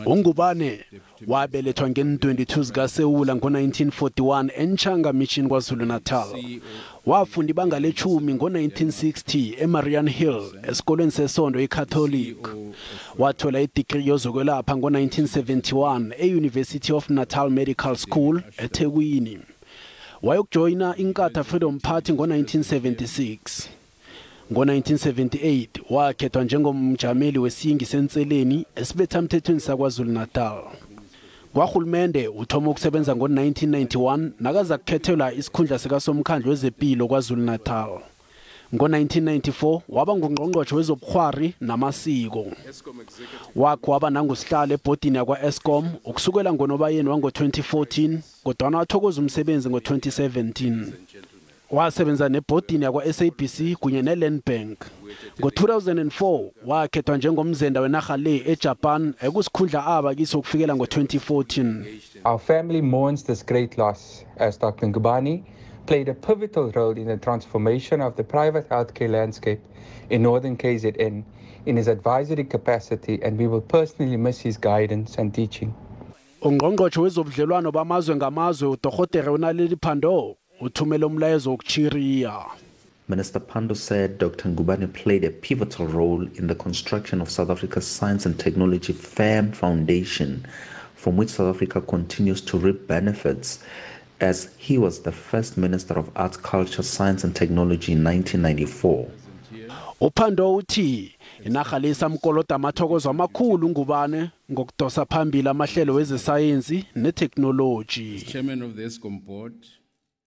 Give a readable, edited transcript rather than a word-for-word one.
uNgubane wabelethwa nge-22 zikaSewula ngo-1941 eNchanga Mission kwaZulu Natal. Wafunda ibanga le-10 ngo-1960 eMarian Hill esikoleni sesonto eCatholic. Wathola idigri yozokwelapha ngo-1971 e-University of Natal Medical School eThekwini. Wayokujoyina iNkatha Freedom Party ngo-1976. Ngo-1978 wakhethwa njengomjameli wesingi senseleni esibethamthethweni sakwaZulu Natal. Kwahulumende uthoma ukusebenza ngo-1991 nakaza kukhethelwa isikhundla sikasomkhandlu wezempilo kwaZulu Natal. Ngo-1994 waba ngungqongqoshe wezobukhwari namasiko. Waba nangusihlalo ebhodini yakwa-Eskom ukusukela ngoNobayeni wango-2014 kodwa wathokoza umsebenzi ngo-2017. Wasebenza nebhodini yakwa-SABC kunye neLand Bank. Ngo-2004 wakhethwa njengomzenda wenarha le eJapan ekusikhundla aba kiso kufikela ngo-2014. Our family mourns this great loss as Dr. Ngubane played a pivotal role in the transformation of the private healthcare landscape in northern KZN in his advisory capacity, and we will personally miss his guidance and teaching. Ungqongqoshe wezobudlelwano bamazwe ngamazwe uDorh Ulele uthumela umlayezo wokuchiriya. Minister Pandor said Dr. Ngubane played a pivotal role in the construction of South Africa's science and technology firm foundation, from which South Africa continues to reap benefits, as he was the first Minister of Arts, Culture, Science and Technology in 1994. uPandor uthi inarha lesamkolota amathokozo amakhulu uNgubane ngokudosa phambili amahlelo wezesayensi neteknoloji. Chairman of the ESCOM board.